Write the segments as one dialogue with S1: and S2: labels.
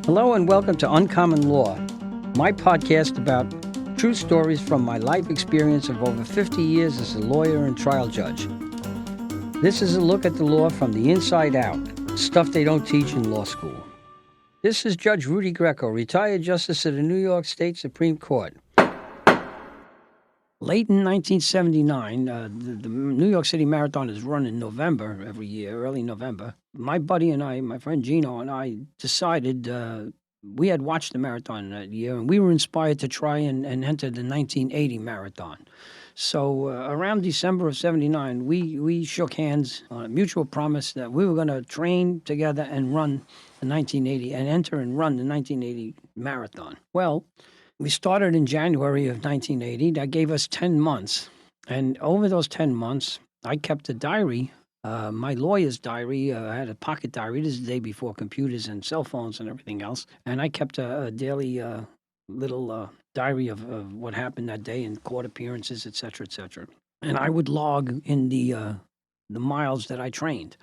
S1: Hello and welcome to Uncommon Law, my podcast about true stories from my life experience of over 50 years as a lawyer and trial judge. This is a look at the law from the inside out, stuff they don't teach in law school. This is Judge Rudy, retired Justice of the New York State Supreme Court. Late in 1979, the New York City Marathon is run in November every year, early November. My buddy and I, my friend Gino and I, decided we had watched the marathon that year, and we were inspired to try and enter the 1980 marathon. So around December of 79, we shook hands on a mutual promise that we were going to train together and run the 1980 and enter and run the 1980 marathon. Well, we started in January of 1980. That gave us 10 months. And over those 10 months, I kept a diary, my lawyer's diary. I had a pocket diary. This is the day before computers and cell phones and everything else. And I kept a daily little diary of what happened that day in court appearances, et cetera, et cetera. And I would log in the miles that I trained.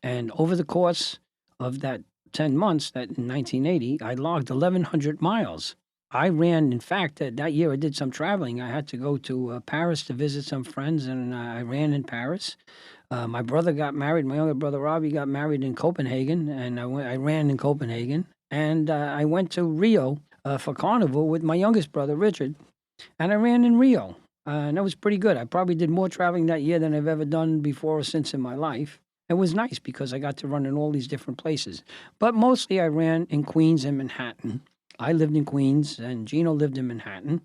S1: And over the course of that 10 months, that in 1980, I logged 1,100 miles. I ran, in fact, that year I did some traveling. I had to go to Paris to visit some friends, and I ran in Paris. My brother got married. My younger brother, Robbie, got married in Copenhagen, and I ran in Copenhagen. And I went to Rio for Carnival with my youngest brother, Richard, and I ran in Rio. And that was pretty good. I probably did more traveling that year than I've ever done before or since in my life. It was nice because I got to run in all these different places. But mostly I ran in Queens and Manhattan. I lived in Queens, and Gino lived in Manhattan.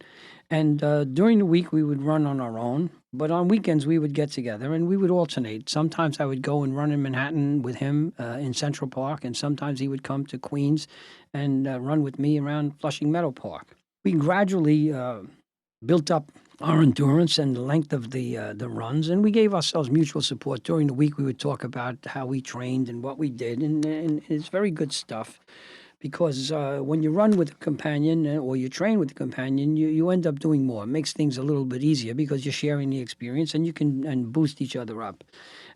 S1: And during the week, we would run on our own. But on weekends, we would get together, and we would alternate. Sometimes I would go and run in Manhattan with him in Central Park, and sometimes he would come to Queens and run with me around Flushing Meadow Park. We gradually built up our endurance and the length of the runs, and we gave ourselves mutual support. During the week, we would talk about how we trained and what we did, and it's very good stuff. Because when you run with a companion or you train with a companion, you end up doing more. It makes things a little bit easier because you're sharing the experience and you can boost each other up.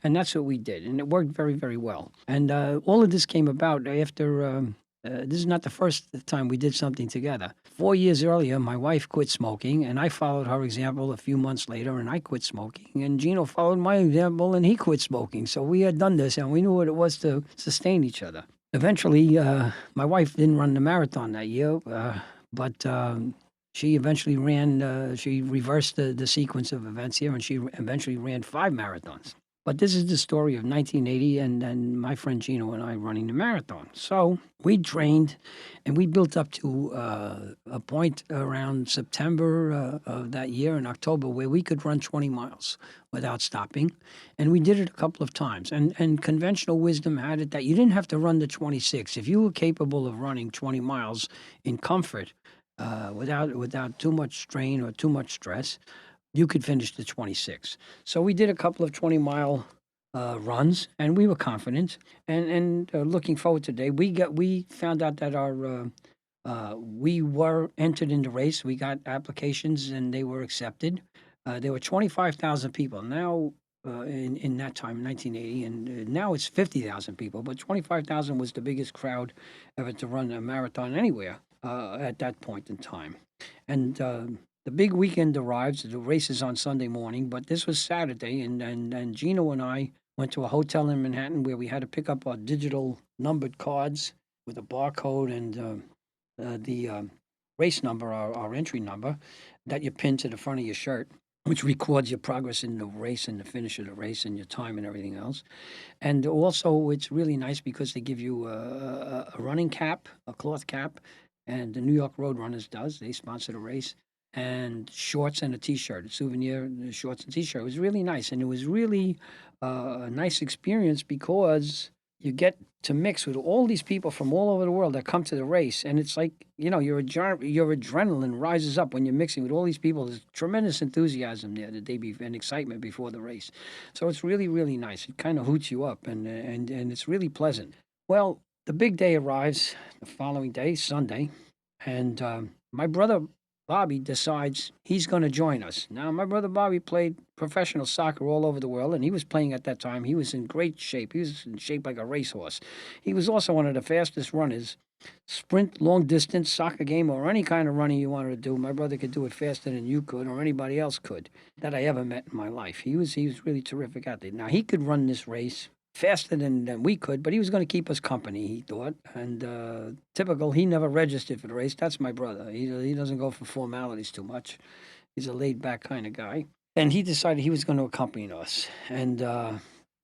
S1: And that's what we did. And it worked very, very well. And all of this came about after, this is not the first time we did something together. 4 years earlier, my wife quit smoking, and I followed her example a few months later, and I quit smoking. And Gino followed my example, and he quit smoking. So we had done this, and we knew what it was to sustain each other. Eventually, my wife didn't run the marathon that year, but she eventually ran, she reversed the sequence of events here, and she eventually ran 5 marathons. But this is the story of 1980 and my friend Gino and I running the marathon. So we trained, and we built up to a point around September of that year in October where we could run 20 miles without stopping. And we did it a couple of times. And conventional wisdom had it that you didn't have to run the 26. If you were capable of running 20 miles in comfort without too much strain or too much stress, you could finish the 26. So we did a couple of 20-mile runs, and we were confident. And looking forward to today, we found out that we were entered in the race. We got applications, and they were accepted. There were 25,000 people now in that time, 1980, and now it's 50,000 people. But 25,000 was the biggest crowd ever to run a marathon anywhere at that point in time. And the big weekend arrives. The race is on Sunday morning, but this was Saturday, and Gino and I went to a hotel in Manhattan where we had to pick up our digital numbered cards with a barcode and the race number, our entry number, that you pin to the front of your shirt, which records your progress in the race and the finish of the race and your time and everything else. And also, it's really nice because they give you a running cap, a cloth cap, and the New York Roadrunners does. They sponsor the race. And shorts and a T-shirt, a souvenir shorts and T-shirt. It was really nice, and it was really a nice experience because you get to mix with all these people from all over the world that come to the race, and it's like, your adrenaline rises up when you're mixing with all these people. There's tremendous enthusiasm there the day before and excitement before the race. So it's really, really nice. It kind of hoots you up, and it's really pleasant. Well, the big day arrives the following day, Sunday, and my brother Bobby decides he's going to join us. Now, my brother Bobby played professional soccer all over the world, and he was playing at that time. He was in great shape. He was in shape like a racehorse. He was also one of the fastest runners. Sprint, long distance, soccer game, or any kind of running you wanted to do. My brother could do it faster than you could or anybody else could that I ever met in my life. He was really terrific athlete. Now, he could run this race faster than we could, but he was going to keep us company, he thought. And typical, he never registered for the race. That's my brother. He doesn't go for formalities too much. He's a laid back kind of guy. And he decided he was going to accompany us. And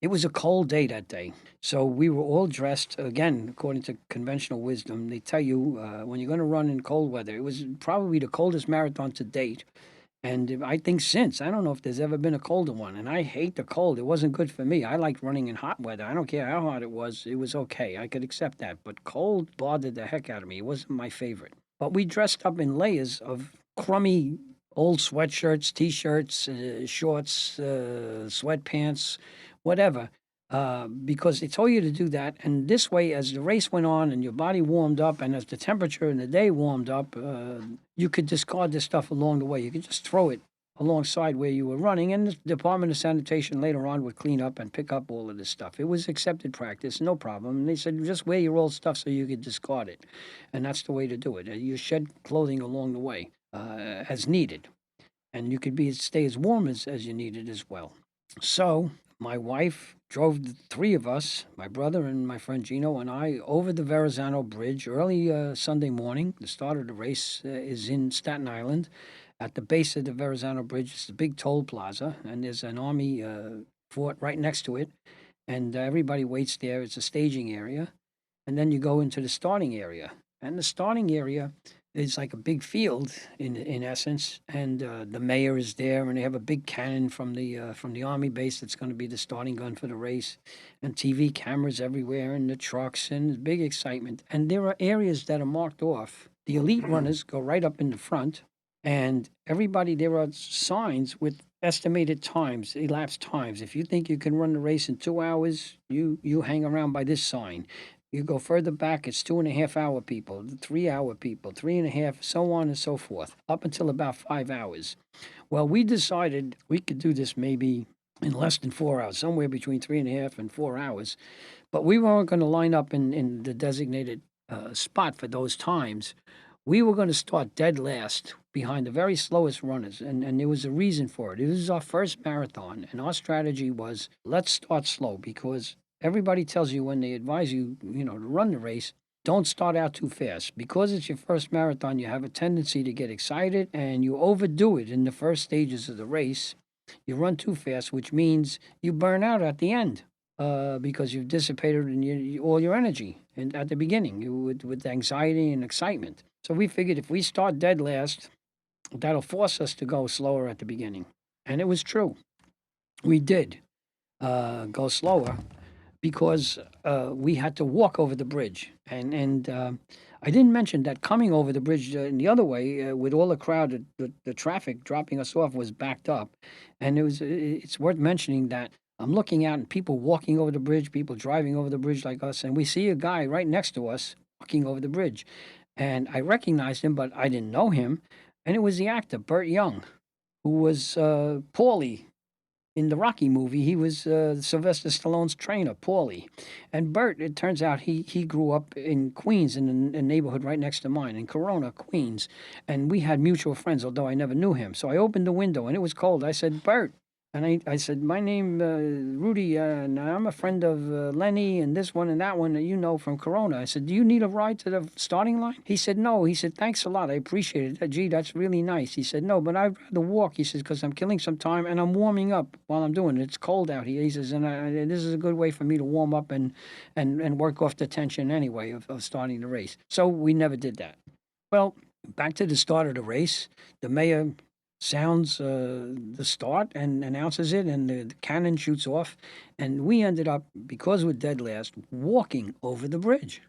S1: it was a cold day that day. So we were all dressed, again, according to conventional wisdom. They tell you when you're going to run in cold weather, it was probably the coldest marathon to date. And I think since, I don't know if there's ever been a colder one. And I hate the cold. It wasn't good for me. I liked running in hot weather. I don't care how hot it was okay. I could accept that. But cold bothered the heck out of me. It wasn't my favorite. But we dressed up in layers of crummy old sweatshirts, t-shirts, shorts, sweatpants, whatever, because they told you to do that. And this way, as the race went on and your body warmed up, and as the temperature in the day warmed up, you could discard this stuff along the way. You could just throw it alongside where you were running, and the Department of Sanitation later on would clean up and pick up all of this stuff. It was accepted practice, no problem. And they said, just wear your old stuff so you could discard it. And that's the way to do it. You shed clothing along the way as needed. And you could stay as warm as you needed as well. So my wife drove the three of us, my brother and my friend Gino and I, over the Verrazano Bridge early Sunday morning. The start of the race is in Staten Island. At the base of the Verrazano Bridge is the big toll plaza, and there's an army fort right next to it. And everybody waits there. It's a staging area. And then you go into the starting area. And the starting area is like a big field in essence, and the mayor is there, and they have a big cannon from the army base that's going to be the starting gun for the race, and TV cameras everywhere, and the trucks, and big excitement. And there are areas that are marked off. The elite runners go right up in the front, and everybody, there are signs with estimated times, elapsed times. If you think you can run the race in 2 hours, you hang around by this sign. You go further back, it's 2.5 hour people, 3 hour people, 3.5, so on and so forth, up until about 5 hours. Well, we decided we could do this maybe in less than 4 hours, somewhere between 3.5 and 4 hours. But we weren't going to line up in the designated spot for those times. We were going to start dead last behind the very slowest runners, and there was a reason for it. It was our first marathon, and our strategy was let's start slow, because everybody tells you when they advise you, to run the race, don't start out too fast. Because it's your first marathon, you have a tendency to get excited and you overdo it in the first stages of the race. You run too fast, which means you burn out at the end because you've dissipated all your energy at the beginning with anxiety and excitement. So we figured if we start dead last, that'll force us to go slower at the beginning. And it was true. We did go slower because we had to walk over the bridge. And I didn't mention that coming over the bridge in the other way, with all the crowd, the traffic dropping us off was backed up. And it's worth mentioning that I'm looking out and people walking over the bridge, people driving over the bridge like us, and we see a guy right next to us walking over the bridge. And I recognized him, but I didn't know him. And it was the actor, Burt Young, who was Paulie in the Rocky movie. He was Sylvester Stallone's trainer, Paulie. And Bert, it turns out he grew up in Queens, in a neighborhood right next to mine, in Corona, Queens. And we had mutual friends, although I never knew him. So I opened the window, and it was cold. I said, Bert. And I said, my name, Rudy, and I'm a friend of Lenny and this one and that one that you know from Corona. I said, do you need a ride to the starting line? He said, no. He said, thanks a lot. I appreciate it. Gee, that's really nice. He said, no, but I'd rather walk. He says, because I'm killing some time and I'm warming up while I'm doing it. It's cold out here. He says, and this is a good way for me to warm up and work off the tension anyway of starting the race. So we never did that. Well, back to the start of the race, the mayor sounds the start and announces it, and the cannon shoots off. And we ended up, because we're dead last, walking over the bridge.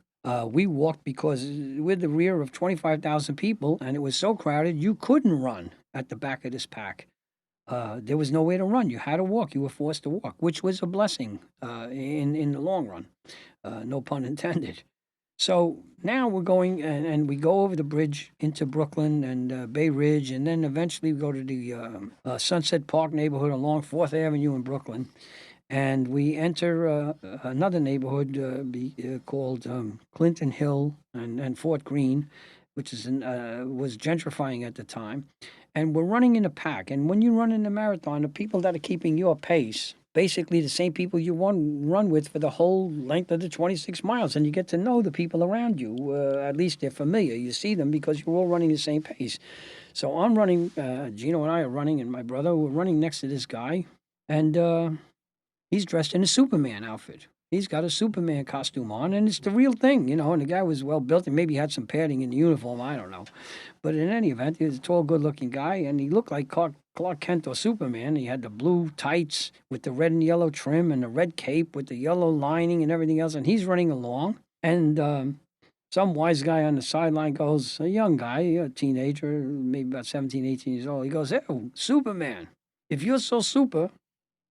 S1: We walked because we're the rear of 25,000 people, and it was so crowded you couldn't run at the back of this pack. There was no way to run. You had to walk. You were forced to walk, which was a blessing in the long run. No pun intended. So now we're going and we go over the bridge into Brooklyn and Bay Ridge, and then eventually we go to the Sunset Park neighborhood along 4th Avenue in Brooklyn. And we enter another neighborhood called Clinton Hill and Fort Greene, which was gentrifying at the time. And we're running in a pack. And when you run in a marathon, the people that are keeping your pace, basically the same people you run with for the whole length of the 26 miles. And you get to know the people around you. At least they're familiar. You see them because you're all running the same pace. So I'm running, Gino and I are running, and my brother, we're running next to this guy. And he's dressed in a Superman outfit. He's got a Superman costume on, and it's the real thing, you know. And the guy was well built, and maybe had some padding in the uniform. I don't know, but in any event, he was a tall, good-looking guy, and he looked like Clark Kent or Superman. He had the blue tights with the red and yellow trim, and the red cape with the yellow lining, and everything else. And he's running along, and some wise guy on the sideline goes, a young guy, a teenager, maybe about 17, 18 years old. He goes, "Hey, Superman, if you're so super,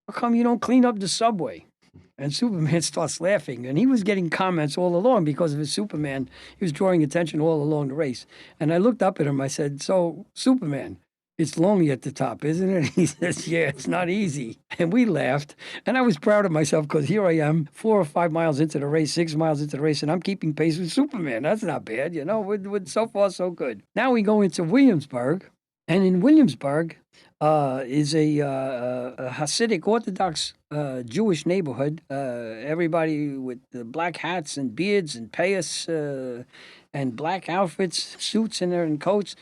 S1: how come you don't clean up the subway?" And Superman starts laughing. And he was getting comments all along because of his Superman. He was drawing attention all along the race. And I looked up at him. I said, "So, Superman, it's lonely at the top, isn't it?" He says, "Yeah, it's not easy." And we laughed. And I was proud of myself because here I am, 4 or 5 miles into the race, 6 miles into the race, and I'm keeping pace with Superman. That's not bad, you know. We're so far, so good. Now we go into Williamsburg. And in Williamsburg is a Hasidic Orthodox Jewish neighborhood. Everybody with the black hats and beards and payas and black outfits, suits and coats.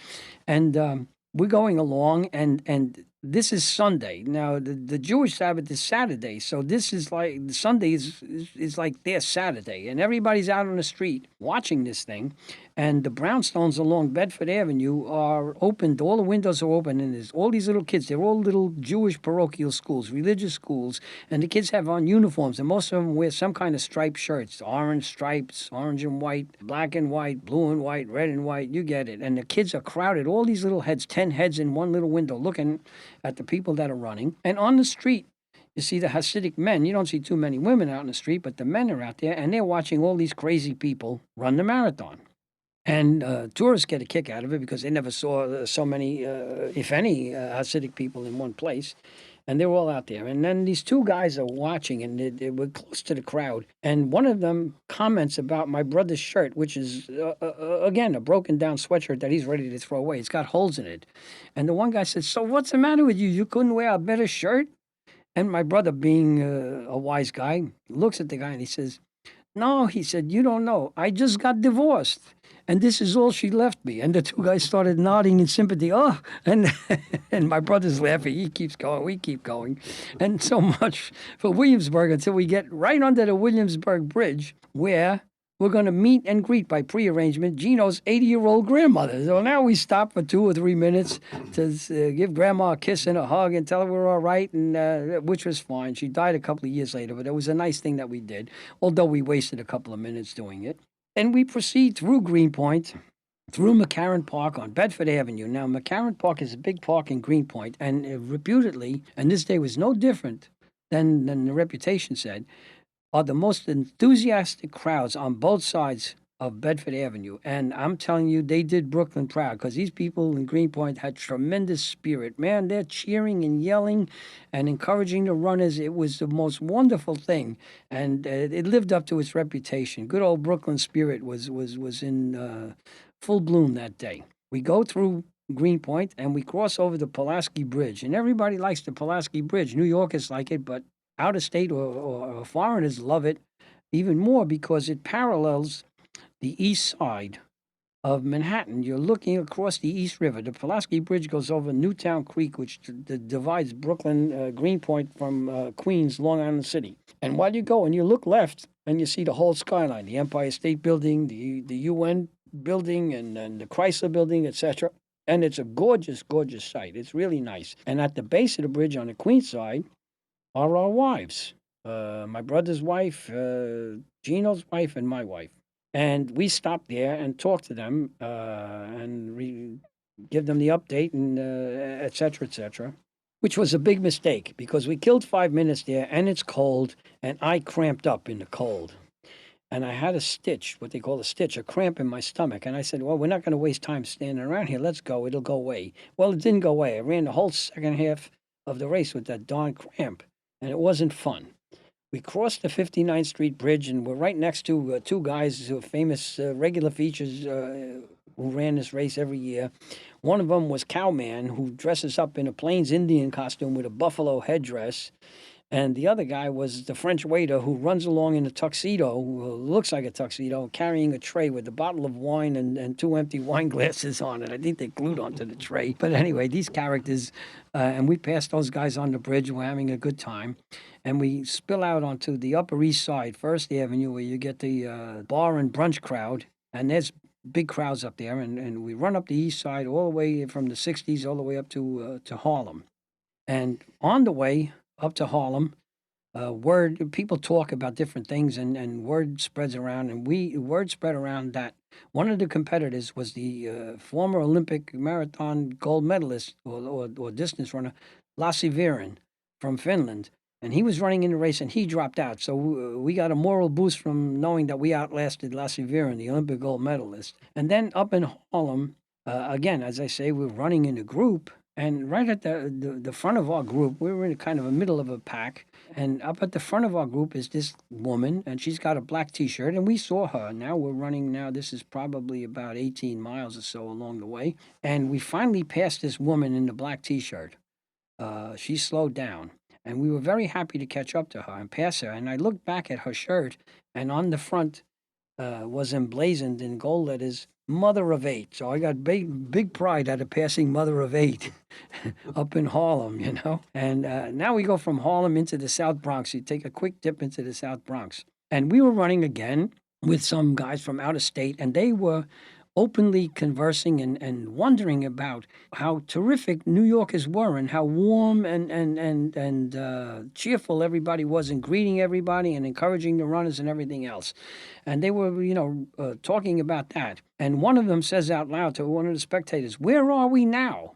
S1: And we're going along, and this is Sunday. Now, the Jewish Sabbath is Saturday, so this is like Sunday is like their Saturday, and everybody's out on the street watching this thing. And the brownstones along Bedford Avenue are opened. All the windows are open, and there's all these little kids. They're all little Jewish parochial schools, religious schools, and the kids have on uniforms, and most of them wear some kind of striped shirts, orange stripes, orange and white, black and white, blue and white, red and white. You get it. And the kids are crowded. All these little heads, 10 heads in one little window, looking at the people that are running. And on the street, you see the Hasidic men. You don't see too many women out in the street, but the men are out there, and they're watching all these crazy people run the marathon. And tourists get a kick out of it because they never saw so many, if any, Hasidic people in one place. And they were all out there. And then these two guys are watching, and they were close to the crowd. And one of them comments about my brother's shirt, which is, again, a broken down sweatshirt that he's ready to throw away. It's got holes in it. And the one guy said, "So what's the matter with you? You couldn't wear a better shirt?" And my brother, being a wise guy, looks at the guy and he says, "No," he said, "you don't know. I just got divorced. And this is all she left me." And the two guys started nodding in sympathy. Oh, and and my brother's laughing. He keeps going. We keep going. And so much for Williamsburg until we get right under the Williamsburg Bridge, where we're going to meet and greet by prearrangement Gino's 80-year-old grandmother. So now we stop for 2 or 3 minutes to give Grandma a kiss and a hug and tell her we're all right, and which was fine. She died a couple of years later, but it was a nice thing that we did, although we wasted a couple of minutes doing it. And we proceed through Greenpoint, through McCarran Park on Bedford Avenue. Now, McCarran Park is a big park in Greenpoint, and reputedly, and this day was no different than the reputation said, are the most enthusiastic crowds on both sides of Bedford Avenue. And I'm telling you, they did Brooklyn proud because these people in Greenpoint had tremendous spirit. Man, they're cheering and yelling and encouraging the runners. It was the most wonderful thing. And it lived up to its reputation. Good old Brooklyn spirit was in full bloom that day. We go through Greenpoint and we cross over the Pulaski Bridge. And everybody likes the Pulaski Bridge. New Yorkers like it, but out of state or foreigners love it even more because it parallels the east side of Manhattan. You're looking across the East River. The Pulaski Bridge goes over Newtown Creek, which divides Brooklyn, Greenpoint from Queens, Long Island City. And while you go and you look left and you see the whole skyline, the Empire State Building, the UN building, and the Chrysler Building, etc. And it's a gorgeous, gorgeous sight. It's really nice. And at the base of the bridge on the Queens side are our wives. My brother's wife, Gino's wife, and my wife. And we stopped there and talked to them and give them the update and et cetera, which was a big mistake because we killed 5 minutes there and it's cold and I cramped up in the cold. and I had a stitch, what they call a stitch, a cramp in my stomach. And I said, well, we're not going to waste time standing around here. Let's go. It'll go away. Well, it didn't go away. I ran the whole second half of the race with that darn cramp, and it wasn't fun. We crossed the 59th Street Bridge, and we're right next to two guys who are famous regular features who ran this race every year. One of them was Cowman, who dresses up in a Plains Indian costume with a buffalo headdress. And the other guy was the French waiter who runs along in a tuxedo, who looks like a tuxedo, carrying a tray with a bottle of wine and two empty wine glasses on it. I think they glued onto the tray. But anyway, these characters, and we passed those guys on the bridge. We're having a good time. And we spill out onto the Upper East Side, First Avenue, where you get the bar and brunch crowd. And there's big crowds up there. And we run up the East Side all the way from the 60s all the way up to Harlem. And on the way up to Harlem, word people talk about different things, and word spreads around, and word spread around that one of the competitors was the former Olympic marathon gold medalist or distance runner, Lassi Viren from Finland, and he was running in the race and he dropped out. So we got a moral boost from knowing that we outlasted Lassi Viren, the Olympic gold medalist. And then up in Harlem, again, as I say, we're running in a group. And right at the front of our group, we were in kind of the middle of a pack. And up at the front of our group is this woman, and she's got a black T-shirt. And we saw her. Now we're running. Now this is probably about 18 miles or so along the way. And we finally passed this woman in the black T-shirt. She slowed down, and we were very happy to catch up to her and pass her. And I looked back at her shirt, and on the front was emblazoned in gold letters, Mother of Eight. So I got big pride out of passing Mother of Eight up in Harlem, you know. And now we go from Harlem into the South Bronx. You take a quick dip into the South Bronx. And we were running again with some guys from out of state, and they were openly conversing and wondering about how terrific New Yorkers were and how warm and cheerful everybody was and greeting everybody and encouraging the runners and everything else. And they were, talking about that. And one of them says out loud to one of the spectators, "Where are we now?"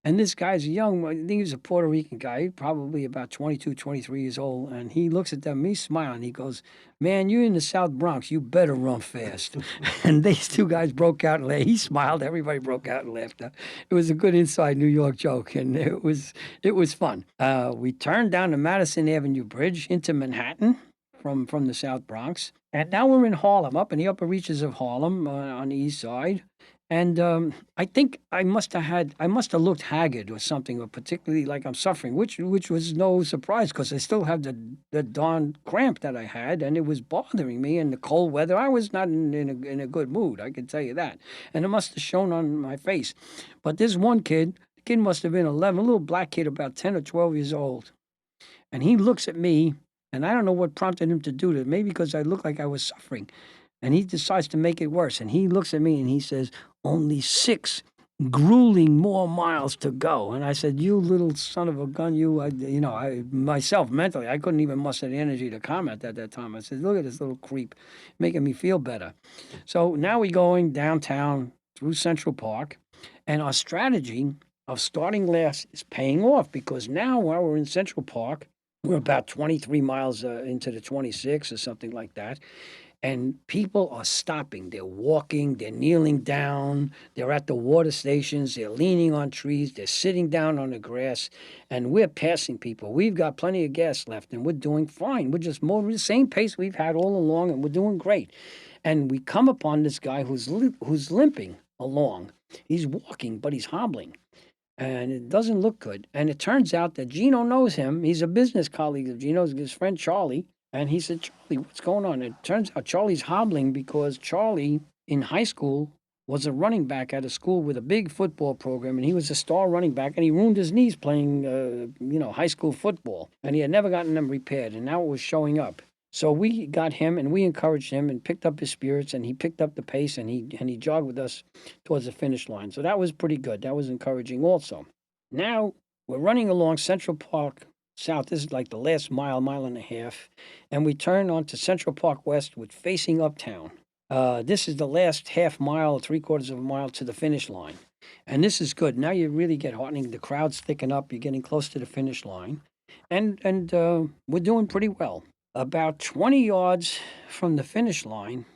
S1: And this guy's young, I think he's a Puerto Rican guy, probably about 22, 23 years old. And he looks at them, he's smiling. He goes, "Man, you're in the South Bronx. You better run fast." And these two guys broke out and laughed. He smiled. Everybody broke out in laughter. It was a good inside New York joke, and it was fun. We turned down the Madison Avenue Bridge into Manhattan from the South Bronx. And now we're in Harlem, up in the upper reaches of Harlem on the east side. And I think I must have looked haggard or something, or particularly like I'm suffering, which was no surprise because I still have the darn cramp that I had, and it was bothering me. In the cold weather, I was not in a good mood. I can tell you that, and it must have shown on my face. But this one kid, the kid must have been 11, a little black kid, about 10 or 12 years old, and he looks at me, and I don't know what prompted him to do that. Maybe because I looked like I was suffering. And he decides to make it worse. And he looks at me and he says, "Only 6 grueling more miles to go." And I said, "You little son of a gun, myself mentally, I couldn't even muster the energy to comment at that time. I said, "Look at this little creep making me feel better." So now we're going downtown through Central Park. And our strategy of starting last is paying off because now while we're in Central Park, we're about 23 miles into the 26 or something like that. And people are stopping. They're walking, they're kneeling down, they're at the water stations, they're leaning on trees, they're sitting down on the grass, and we're passing people. We've got plenty of gas left, and we're doing fine. We're just moving the same pace we've had all along, and we're doing great. And we come upon this guy who's limping along. He's walking, but he's hobbling. And it doesn't look good. And it turns out that Gino knows him. He's a business colleague of Gino's, his friend Charlie. And he said, "Charlie, what's going on?" It turns out Charlie's hobbling because Charlie, in high school, was a running back at a school with a big football program, and he was a star running back, and he ruined his knees playing, high school football. And he had never gotten them repaired, and now it was showing up. So we got him, and we encouraged him, and picked up his spirits, and he picked up the pace, and he jogged with us towards the finish line. So that was pretty good. That was encouraging also. Now we're running along Central Park South. This is like the last mile and a half, and we turn onto Central Park West with facing uptown. This is the last half mile, 3/4 of a mile to the finish line, and this is good. Now you really get heartening. The crowd's thicken up. You're getting close to the finish line, and we're doing pretty well. About 20 yards from the finish line,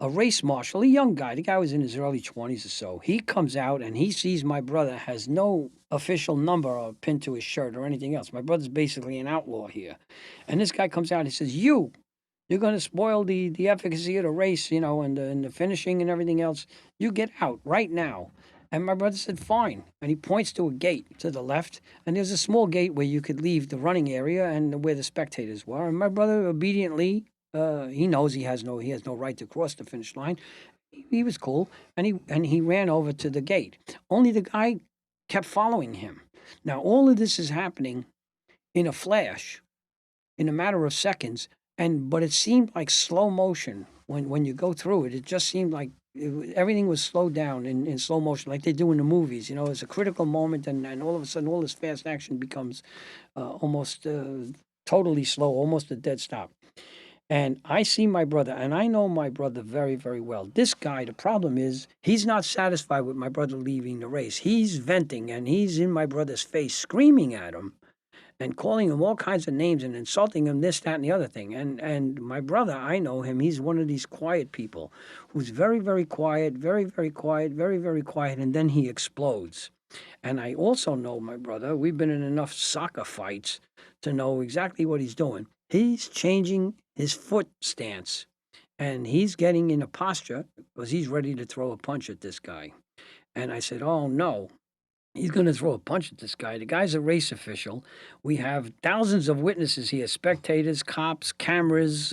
S1: a race marshal, a young guy, the guy was in his early 20s or so, he comes out and he sees my brother has no official number pinned to his shirt or anything else. My brother's basically an outlaw here. And this guy comes out and he says, you're going to spoil the efficacy of the race, and the finishing and everything else. You get out right now. And my brother said, fine. And he points to a gate to the left. And there's a small gate where you could leave the running area and where the spectators were. And my brother obediently, he knows he has no right to cross the finish line. He was cool. And he ran over to the gate. Only the guy kept following him. Now, all of this is happening in a flash, in a matter of seconds. But it seemed like slow motion when you go through it. It just seemed like everything was slowed down in slow motion, like they do in the movies. It's a critical moment, and all of a sudden, all this fast action becomes almost totally slow, almost a dead stop. And I see my brother, and I know my brother very, very well. This guy, the problem is, he's not satisfied with my brother leaving the race. He's venting, and he's in my brother's face, screaming at him and calling him all kinds of names and insulting him, this, that, and the other thing. And my brother, I know him. He's one of these quiet people who's very, very quiet, very, very quiet, very, very quiet, and then he explodes. And I also know my brother. We've been in enough soccer fights to know exactly what he's doing. He's changing his foot stance, and he's getting in a posture because he's ready to throw a punch at this guy. And I said, oh, no. He's going to throw a punch at this guy. The guy's a race official. We have thousands of witnesses here, spectators, cops, cameras,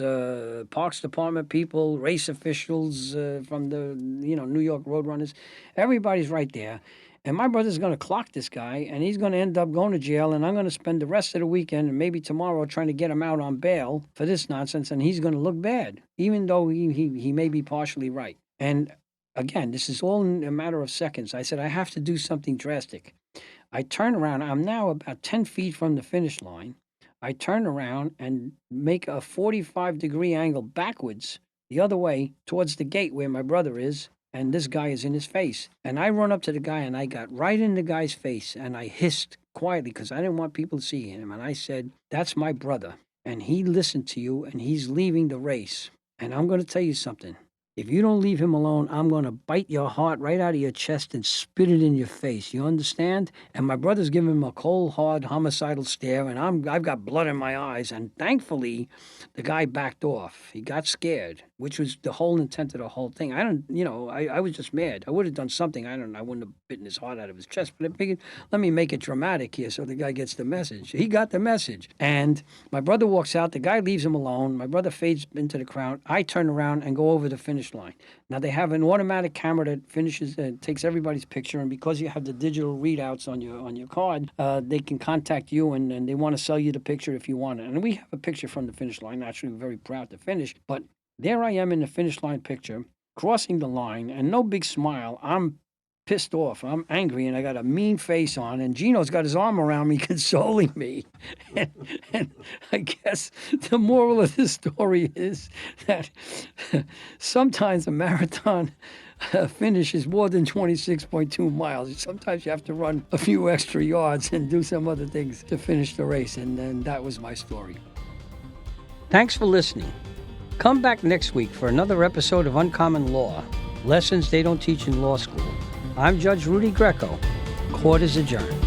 S1: Parks Department people, race officials from the New York Roadrunners. Everybody's right there. And my brother's going to clock this guy, and he's going to end up going to jail, and I'm going to spend the rest of the weekend and maybe tomorrow trying to get him out on bail for this nonsense, and he's going to look bad, even though he may be partially right. And again, this is all in a matter of seconds. I said, I have to do something drastic. I turn around. I'm now about 10 feet from the finish line. I turn around and make a 45-degree angle backwards the other way towards the gate where my brother is, and this guy is in his face. And I run up to the guy, and I got right in the guy's face, and I hissed quietly because I didn't want people to see him. And I said, that's my brother, and he listened to you, and he's leaving the race. And I'm going to tell you something. If you don't leave him alone, I'm going to bite your heart right out of your chest and spit it in your face. You understand? And my brother's giving him a cold, hard, homicidal stare, and I've got blood in my eyes. And thankfully, the guy backed off. He got scared, which was the whole intent of the whole thing. I was just mad. I would have done something. I wouldn't have bitten his heart out of his chest. But I figured, let me make it dramatic here so the guy gets the message. He got the message. And my brother walks out. The guy leaves him alone. My brother fades into the crowd. I turn around and go over the finish line. Now they have an automatic camera that takes everybody's picture, and because you have the digital readouts on your card, they can contact you and they want to sell you the picture if you want it. And we have a picture from the finish line. Naturally, we're very proud to finish. But there I am in the finish line picture, crossing the line, and no big smile. I'm pissed off. I'm angry, and I got a mean face on, and Gino's got his arm around me, consoling me. And I guess the moral of this story is that sometimes a marathon finish is more than 26.2 miles. Sometimes you have to run a few extra yards and do some other things to finish the race, and that was my story. Thanks for listening. Come back next week for another episode of Uncommon Law, lessons they don't teach in law school. I'm Judge Rudy Greco. Court is adjourned.